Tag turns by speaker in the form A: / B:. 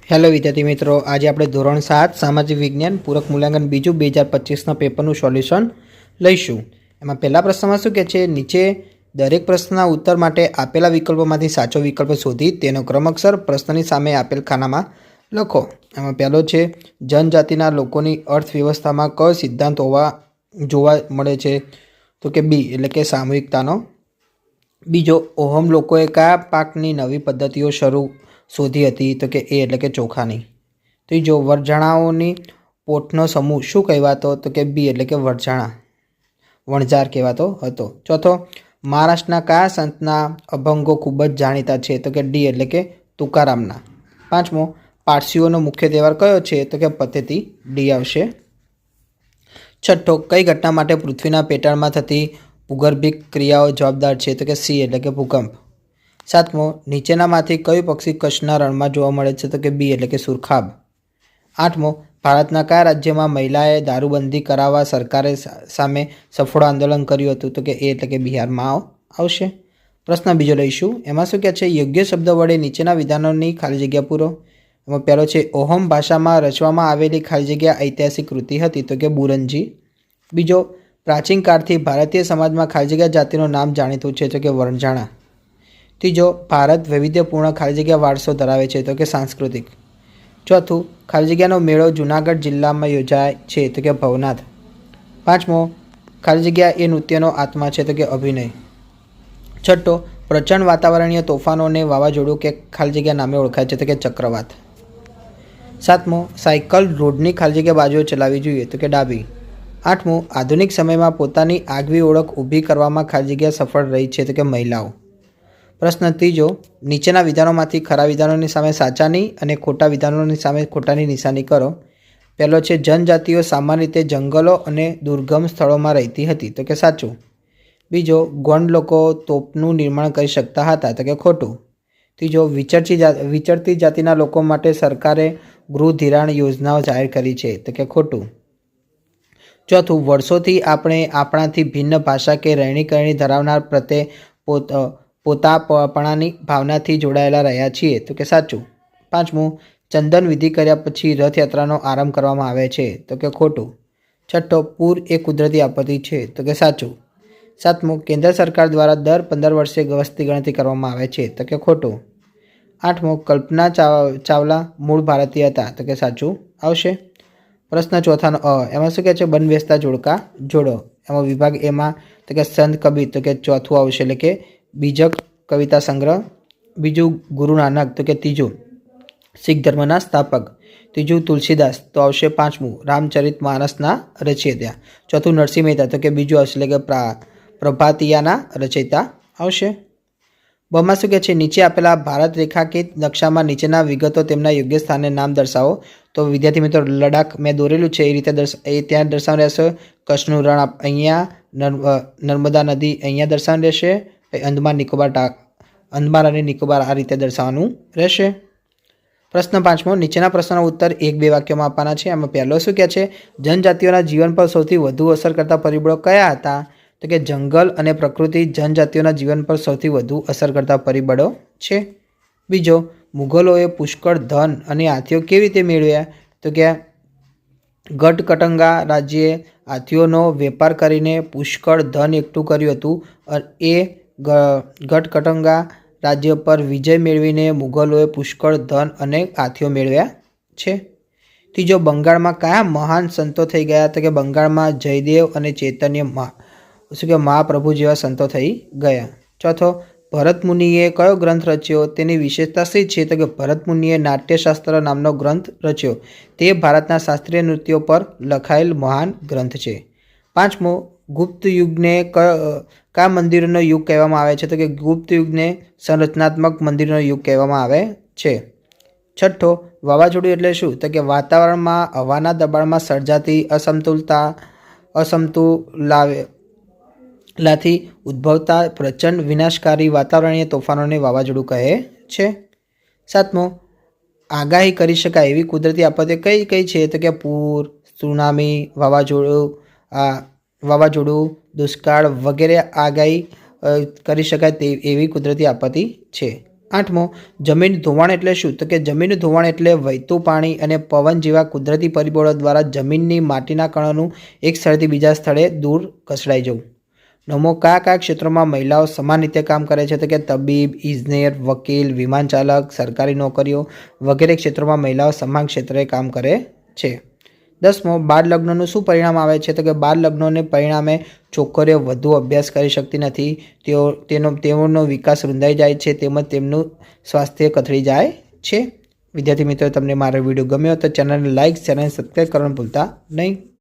A: Hello વિદ્યાર્થી મિત્રો, આજે આપણે ધોરણ 7 સામાજિક વિજ્ઞાન પૂરક મૂલ્યાંકન બીજું 2025ના પેપરનું સોલ્યુશન લઈશું। એમાં પહેલા પ્રશ્નમાં શું કહે છે, નીચે દરેક પ્રશ્નના ઉત્તર માટે આપેલા વિકલ્પોમાંથી સાચો વિકલ્પ શોધી તેનો ક્રમશર પ્રશ્નની સામે આપેલ ખાનામાં લખો। એમાં પહેલો છે, જનજાતિના લોકોની અર્થવ્યવસ્થામાં કયો સિદ્ધાંત જોવા મળે છે? તો કે બી એટલે કે સામૂહિકતાનો। બીજો, ઓહમ લોકોએ કયા પાકની નવી પદ્ધતિઓ શોધી હતી? તો કે એ એટલે કે ચોખાની। ત્રીજો, વણઝારાઓની પોટનો સમૂહ શું કહેવાતો? તો કે બી એટલે કે વણઝાર કહેવાતો હતો। ચોથો, મહારાષ્ટ્રના કયા સંતના અભંગો ખૂબ જ જાણીતા છે? તો કે ડી એટલે કે તુકારામના। પાંચમો, પારસીઓનો મુખ્ય તહેવાર કયો છે? તો કે પતેતી, ડી આવશે। છઠ્ઠો, કઈ ઘટના માટે પૃથ્વીના પેટાળમાં થતી ભૂગર્ભિક ક્રિયાઓ જવાબદાર છે? તો કે સી એટલે કે ભૂકંપ। સાતમો, નીચેનામાંથી કયું પક્ષી કચ્છના રણમાં જોવા મળે છે? તો કે બી એટલે કે સુરખાબ। આઠમો, ભારતના કયા રાજ્યમાં મહિલાએ દારૂબંધી કરાવવા સરકારે સામે સફળ આંદોલન કર્યું હતું? તો કે એ એટલે કે બિહારમાં આવશે। પ્રશ્ન બીજો લઈશું। એમાં શું કહે છે, યોગ્ય શબ્દ વડે નીચેના વિધાનોની ખાલી જગ્યા પૂરો। એમાં પહેલો છે, ઓહમ ભાષામાં રચવામાં આવેલી ખાલી જગ્યા ઐતિહાસિક કૃતિ હતી? તો કે બુરંજી। બીજો, પ્રાચીન કાળથી ભારતીય સમાજમાં ખાલી જગ્યા જાતિનું નામ જાણીતું છે? તો કે વણઝારા। ત્રીજો, ભારત વૈવિધ્યપૂર્ણ ખાલી જગ્યા વારસો ધરાવે છે? તો કે સાંસ્કૃતિક। ચોથું, ખાલી જગ્યાનો મેળો જૂનાગઢ જિલ્લામાં યોજાય છે? તો કે ભવનાથ। પાંચમો, ખાલી જગ્યા એ નૃત્યનો આત્મા છે? તો કે અભિનય। છઠ્ઠો, પ્રચંડ વાતાવરણીય તોફાનોને વાવાઝોડું કે ખાલી જગ્યા નામે ઓળખાય છે? તો કે ચક્રવાત। સાતમો, સાયકલ રોડની ખાલી જગ્યા બાજુએ ચલાવવી જોઈએ? તો કે ડાબી। આઠમું, આધુનિક સમયમાં પોતાની આગવી ઓળખ ઊભી કરવામાં ખાલી જગ્યા સફળ રહી છે? તો કે મહિલાઓ। પ્રશ્ન ત્રીજો, નીચેના વિધાનોમાંથી ખરા વિધાનોની સામે સાચાની અને ખોટા વિધાનોની સામે ખોટાની નિશાની કરો। પહેલો છે, જનજાતિઓ સામાન્ય રીતે જંગલો અને દુર્ગમ સ્થળોમાં રહેતી હતી? તો કે સાચું। બીજો, ગોંડ લોકો તોપનું નિર્માણ કરી શકતા હતા? તો કે ખોટું। ત્રીજો, વિચરતી જાતિના લોકો માટે સરકારે ગૃહ ધિરાણ યોજનાઓ જાહેર કરી છે? તો કે ખોટું। ચોથું, વર્ષોથી આપણે આપણાથી ભિન્ન ભાષા કે રહેણી ધરાવનાર પ્રત્યે પોતાપણાની ભાવનાથી જોડાયેલા રહ્યા છીએ? તો કે સાચું। પાંચમું, ચંદન વિધિ કર્યા પછી રથયાત્રાનો આરંભ કરવામાં આવે છે? તો કે ખોટું। છઠ્ઠો, પૂર એ કુદરતી આપત્તિ છે? તો કે સાચું। સાતમું, કેન્દ્ર સરકાર દ્વારા દર 15 વર્ષે વસ્તી ગણતરી કરવામાં આવે છે? તો કે ખોટું। આઠમું, કલ્પના ચાવલા મૂળ ભારતીય હતા? તો કે સાચું આવશે। પ્રશ્ન ચોથાનો એમાં શું કહે છે, બંધબેસતા જોડકા જોડો। એમાં વિભાગ એમાં તો કે સંત કબીર? તો કે ચોથું આવશે એટલે કે બીજક કવિતા સંગ્રહ। બીજું, ગુરુ નાનક? તો કે ત્રીજું, શીખ ધર્મના સ્થાપક। ત્રીજું, તુલસીદાસ? તો આવશે પાંચમું, રામચરિત માનસના રચયિતા। ચોથું, નરસિંહ મહેતા? તો કે બીજું આવશે એટલે કે પ્રભાતિયાના રચયિતા આવશે। બમાં શું કહે છે, નીચે આપેલા ભારત રેખાકિત નકશામાં નીચેના વિગતો તેમના યોગ્ય સ્થાને નામ દર્શાવો। તો વિદ્યાર્થી મિત્રો, લડાખ મેં દોરેલું છે એ રીતે ત્યાં દર્શાવવાનું રહેશે। કચ્છનું રણ અહીંયા, નર્મદા નદી અહીંયા દર્શાવવાનું રહેશે। અંદમાન અને નિકોબાર આ રીતે દર્શાવવાનું રહેશે। પ્રશ્ન પાંચમો, નીચેના પ્રશ્નનો ઉત્તર 1-2 વાક્યોમાં આપવાના છે। આમાં પહેલો શું કહે છે, જનજાતિઓના જીવન પર સૌથી વધુ અસર કરતા પરિબળો કયા હતા? તો કે જંગલ અને પ્રકૃતિ જનજાતિઓના જીવન પર સૌથી વધુ અસર કરતા પરિબળો છે। બીજો, મુઘલોએ પુષ્કળ ધન અને હાથીઓ કેવી રીતે મેળવ્યા? તો કે ગઢકટંગા રાજ્યે હાથીઓનો વેપાર કરીને પુષ્કળ ધન એકઠું કર્યું હતું। એ ગઢકટંગા રાજ્ય પર વિજય મેળવીને મુઘલોએ પુષ્કળ ધન અને હાથીઓ મેળવ્યા છે। ત્રીજો, બંગાળમાં કયા મહાન સંતો થઈ ગયા? તો કે બંગાળમાં જયદેવ અને ચૈતન્ય મહાપ્રભુ જેવા સંતો થઈ ગયા। ચોથો, ભરત મુનિએ કયો ગ્રંથ રચ્યો? તેની વિશેષતા શી છે? તો કે ભરત મુનિએ નાટ્યશાસ્ત્ર નામનો ગ્રંથ રચ્યો। તે ભારતના શાસ્ત્રીય નૃત્યો પર લખાયેલ મહાન ગ્રંથ છે। પાંચમો, ગુપ્ત યુગને કયા મંદિરોનો યુગ કહેવામાં આવે છે? તો કે ગુપ્ત યુગને સંરચનાત્મક મંદિરોનો યુગ કહેવામાં આવે છે। છઠ્ઠો, વાવાઝોડું એટલે શું? તો કે વાતાવરણમાં હવાના દબાણમાં સર્જાતી અસમતુલાથી ઉદ્ભવતા પ્રચંડ વિનાશકારી વાતાવરણીય તોફાનોને વાવાઝોડું કહે છે। સાતમો, આગાહી કરી શકાય એવી કુદરતી આપત્તિઓ કઈ છે? તો કે પૂર, સુનામી, વાવાઝોડું, દુષ્કાળ વગેરે આગાહી કરી શકાય એવી કુદરતી આપત્તિ છે। 8મો, જમીન ધોવાણ એટલે શું? તો કે જમીન ધોવાણ એટલે વહેતું પાણી અને પવન જેવા કુદરતી પરિબળો દ્વારા જમીનની માટીના કણોનું એક સ્થળેથી બીજા સ્થળે દૂર ખસેડાઈ જવું. 9મો, કયા ક્ષેત્રોમાં મહિલાઓ સમાન રીતે કામ કરે છે? તો કે તબીબ, ઇજનેર, વકીલ, વિમાન ચાલક, સરકારી નોકરીઓ વગેરે ક્ષેત્રોમાં મહિલાઓ સમાન ક્ષેત્રે કામ કરે છે. 10મો, બાળ લગ્નનું શું પરિણામ આવે છે? તો કે બાળ લગ્નોને પરિણામે છોકરીઓ વધુ અભ્યાસ કરી શકતી નથી, તેઓનો વિકાસ રૂંધાઈ જાય છે તેમજ તેમનું સ્વાસ્થ્ય કથળી જાય છે. વિદ્યાર્થી મિત્રો, તમને મારો વિડીયો ગમ્યો તો ચેનલને લાઇક, શેર અને સબસ્ક્રાઈબ કરવાનું ભૂલતા નહીં.